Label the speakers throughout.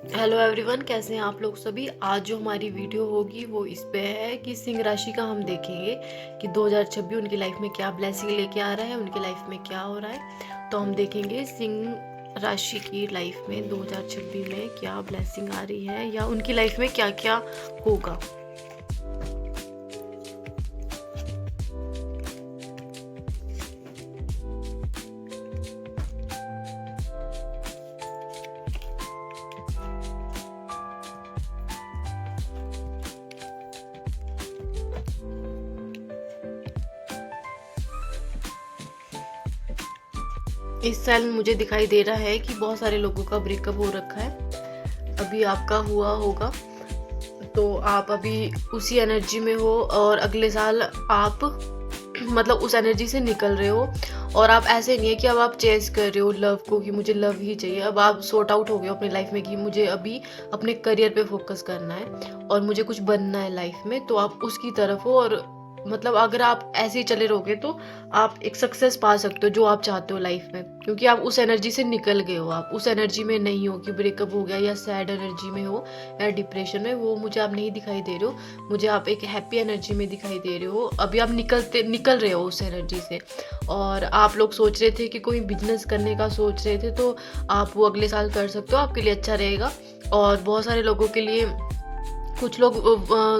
Speaker 1: Hello everyone, कैसे हैं आप लोग सभी। आज जो हमारी वीडियो होगी वो इस पे है कि सिंह राशि का हम देखेंगे कि 2026 उनकी लाइफ में क्या ब्लेसिंग लेके आ रहा है, उनकी लाइफ में क्या हो रहा है। तो हम देखेंगे सिंह राशि की लाइफ में 2026 में क्या ब्लेसिंग आ रही है या उनकी लाइफ में क्या क्या होगा। इस साल मुझे दिखाई दे रहा है कि बहुत सारे लोगों का ब्रेकअप हो रखा है, अभी आपका हुआ होगा। तो आप अभी उसी एनर्जी में हो और अगले साल आप मतलब उस एनर्जी से निकल रहे हो। और आप ऐसे नहीं है कि अब आप चेस कर रहे हो लव को कि मुझे लव ही चाहिए। अब आप सॉर्ट आउट हो गए हो अपनी लाइफ में कि मुझे अभी अपने करियर पे फोकस करना है और मुझे कुछ बनना है लाइफ में। तो आप उसकी तरफ हो और मतलब अगर आप ऐसे ही चले रहोगे तो आप एक सक्सेस पा सकते हो जो आप चाहते हो लाइफ में, क्योंकि आप उस एनर्जी से निकल गए हो। आप उस एनर्जी में नहीं हो कि ब्रेकअप हो गया या सैड एनर्जी में हो या डिप्रेशन में, वो मुझे आप नहीं दिखाई दे रहे हो। मुझे आप एक हैप्पी एनर्जी में दिखाई दे रहे हो। अभी आप निकल रहे हो उस एनर्जी से। और आप लोग सोच रहे थे कि कोई बिजनेस करने का सोच रहे थे, तो आप वो अगले साल कर सकते हो, आपके लिए अच्छा रहेगा। और बहुत सारे लोगों के लिए कुछ लोग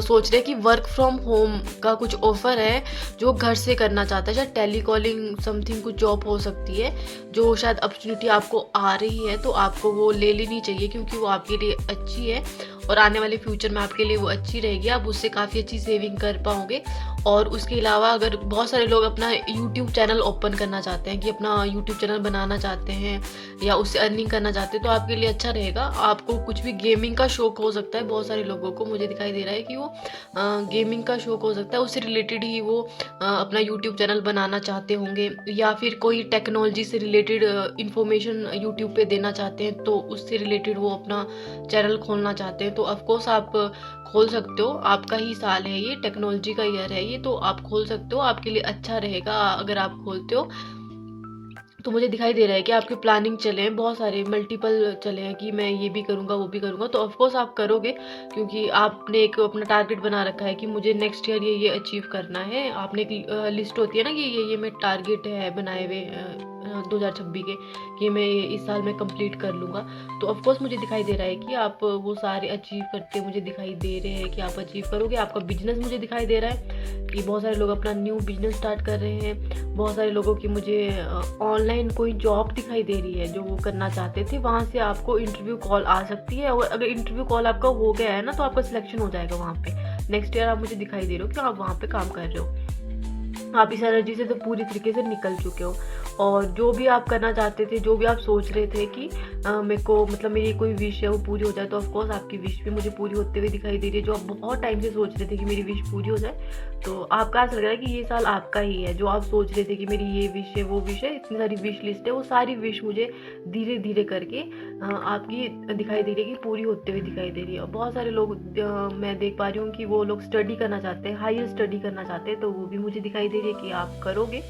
Speaker 1: सोच रहे हैं कि वर्क फ्रॉम होम का कुछ ऑफर है जो घर से करना चाहता है, शायद टेलीकॉलिंग समथिंग कुछ जॉब हो सकती है जो शायद अपॉर्चुनिटी आपको आ रही है। तो आपको वो ले लेनी चाहिए क्योंकि वो आपके लिए अच्छी है और आने वाले फ्यूचर में आपके लिए वो अच्छी रहेगी। आप उससे काफ़ी अच्छी सेविंग कर पाओगे। और उसके अलावा अगर बहुत सारे लोग अपना यूट्यूब चैनल ओपन करना चाहते हैं कि अपना यूट्यूब चैनल बनाना चाहते हैं या उससे अर्निंग करना चाहते हैं, तो आपके लिए अच्छा रहेगा। आपको कुछ भी गेमिंग का शौक हो सकता है, बहुत सारे लोगों को मुझे दिखाई दे रहा है कि वो गेमिंग का शौक हो सकता है, उससे रिलेटेड ही वो अपना यूट्यूब चैनल बनाना चाहते होंगे। या फिर कोई टेक्नोलॉजी से रिलेटेड इंफॉर्मेशन यूट्यूब पे देना चाहते हैं तो उससे रिलेटेड वो अपना चैनल खोलना चाहते हैं। तो ऑफकोर्स आप खोल सकते हो, आपका ही साल है, ये टेक्नोलॉजी का ईयर है ये, तो आप खोल सकते हो, आपके लिए अच्छा रहेगा अगर आप खोलते हो। तो मुझे दिखाई दे रहा है कि आपके प्लानिंग चले हैं, बहुत सारे मल्टीपल चले हैं कि मैं ये भी करूँगा वो भी करूँगा। तो ऑफकोर्स आप करोगे क्योंकि आपने एक अपना टारगेट बना रखा है कि मुझे नेक्स्ट ईयर ये अचीव करना है। आपने एक लिस्ट होती है ना कि ये मैं टारगेट है बनाए हुए 2026 के कि मैं ये इस साल में कंप्लीट कर लूँगा। तो ऑफकोर्स मुझे दिखाई दे रहा है कि आप वो सारे अचीव करते मुझे दिखाई दे रहे हैं कि आप अचीव करोगे। आपका बिजनेस मुझे दिखाई दे रहा है कि बहुत सारे लोग अपना न्यू बिजनेस स्टार्ट कर रहे हैं। बहुत सारे लोगों की मुझे ऑनलाइन कोई जॉब दिखाई दे रही है जो वो करना चाहते थे, वहाँ से आपको इंटरव्यू कॉल आ सकती है। और अगर इंटरव्यू कॉल आपका हो गया है ना तो आपका सिलेक्शन हो जाएगा वहाँ पे। नेक्स्ट ईयर आप मुझे दिखाई दे रहे हो कि आप वहाँ पे काम कर रहे हो। आप इस एनर्जी से तो पूरी तरीके से निकल चुके हो। और जो भी आप करना चाहते थे, जो भी आप सोच रहे थे कि मेरे को मतलब मेरी कोई विश है वो पूरी हो जाए, तो ऑफकोर्स आपकी विश भी मुझे पूरी होते हुए दिखाई दे रही है। जो आप बहुत टाइम से सोच रहे थे कि मेरी विश पूरी हो जाए, तो आपका ऐसा लग रहा है कि ये साल आपका ही है। जो आप सोच रहे थे कि मेरी ये विश है वो विश है, इतनी सारी विश लिस्ट है, वो सारी विश मुझे धीरे धीरे करके आपकी दिखाई दे रही है कि पूरी होते हुए दिखाई दे रही है। और बहुत सारे लोग मैं देख पा रही हूँ कि वो लोग स्टडी करना चाहते हैं, हायर स्टडी करना चाहते हैं, तो वो भी मुझे दिखाई दे रही है कि आप करोगे।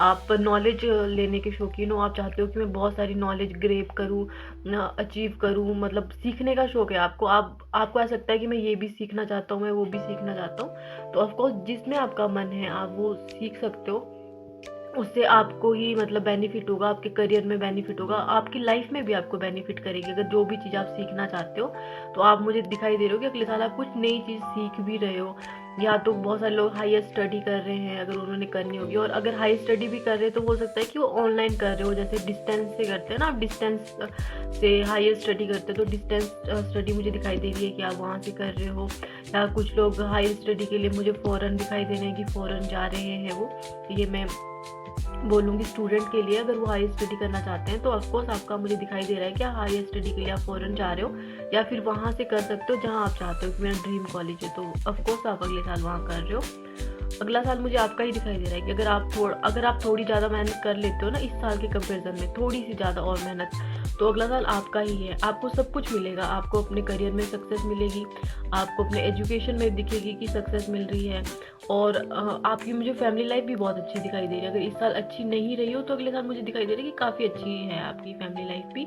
Speaker 1: आप नॉलेज लेने के शौकीन हो, आप चाहते हो कि मैं बहुत सारी नॉलेज ग्रेप करूँ, अचीव करूँ, मतलब सीखने का शौक है आपको। आपको ऐसा लगता है कि मैं ये भी सीखना चाहता हूँ, मैं वो भी सीखना चाहता हूँ। तो ऑफकोर्स जिसमें आपका मन है आप वो सीख सकते हो। उससे आपको ही मतलब बेनिफिट होगा, आपके करियर में बेनिफिट होगा, आपकी लाइफ में भी आपको बेनिफिट करेगी। अगर जो भी चीज़ आप सीखना चाहते हो तो आप मुझे दिखाई दे रहे हो कि अगले साल आप कुछ नई चीज़ सीख भी रहे हो। या तो बहुत सारे लोग हायर स्टडी कर रहे हैं अगर उन्होंने करनी होगी, और अगर हाई स्टडी भी कर रहे हैं तो हो सकता है कि वो ऑनलाइन कर रहे हो, जैसे डिस्टेंस से करते हैं ना, आप डिस्टेंस से हायर स्टडी करते हो तो डिस्टेंस स्टडी मुझे दिखाई दे रही है कि आप वहाँ से कर रहे हो। या कुछ लोग हायर स्टडी के लिए मुझे फ़ॉरेन दिखाई दे रहे हैं कि फ़ॉरेन जा रहे हैं वो। ये मैं बोलूँगी स्टूडेंट के लिए, अगर वो हायर स्टडी करना चाहते हैं तो ऑफकोर्स आपका मुझे दिखाई दे रहा है कि हायर स्टडी के लिए आप फ़ॉरेन जा रहे हो। या फिर वहाँ से कर सकते हो जहाँ आप चाहते हो कि मेरा ड्रीम कॉलेज है, तो ऑफकोर्स आप अगले साल वहाँ कर रहे हो। अगला साल मुझे आपका ही दिखाई दे रहा है कि अगर आप थोड़ी ज़्यादा मेहनत कर लेते हो ना इस साल के कंपैरिजन में, थोड़ी सी ज़्यादा और मेहनत, तो अगला साल आपका ही है। आपको सब कुछ मिलेगा, आपको अपने करियर में सक्सेस मिलेगी, आपको अपने एजुकेशन में दिखेगी कि सक्सेस मिल रही है। और आपकी मुझे फैमिली लाइफ भी बहुत अच्छी दिखाई दे रही है। अगर इस साल अच्छी नहीं रही हो तो अगले साल मुझे दिखाई दे रहा है कि काफ़ी अच्छी है आपकी फैमिली लाइफ भी।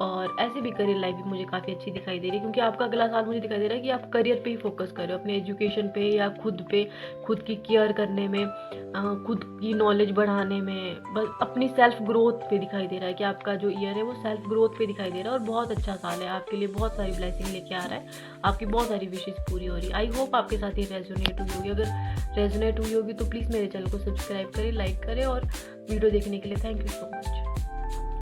Speaker 1: और ऐसे भी करियर लाइफ भी मुझे काफ़ी अच्छी दिखाई दे रही है, क्योंकि आपका अगला साल मुझे दिखाई दे रहा है कि आप करियर पे ही फोकस कर रहे हो, अपने एजुकेशन पे या खुद पे, खुद की केयर करने में, खुद की नॉलेज बढ़ाने में, बस अपनी सेल्फ ग्रोथ पे दिखाई दे रहा है कि आपका जो ईयर है वो सेल्फ ग्रोथ पे दिखाई दे रहा है। और बहुत अच्छा साल है आपके लिए, बहुत सारी ब्लेसिंग लेके आ रहा है, आपकी बहुत सारी विशेष पूरी हो रही है। आई होप आपके साथ ये रेजोनेट हुई होगी। अगर रेजोनेट हुई होगी तो प्लीज़ मेरे चैनल को सब्सक्राइब करें, लाइक करें, और वीडियो देखने के लिए थैंक यू सो मच।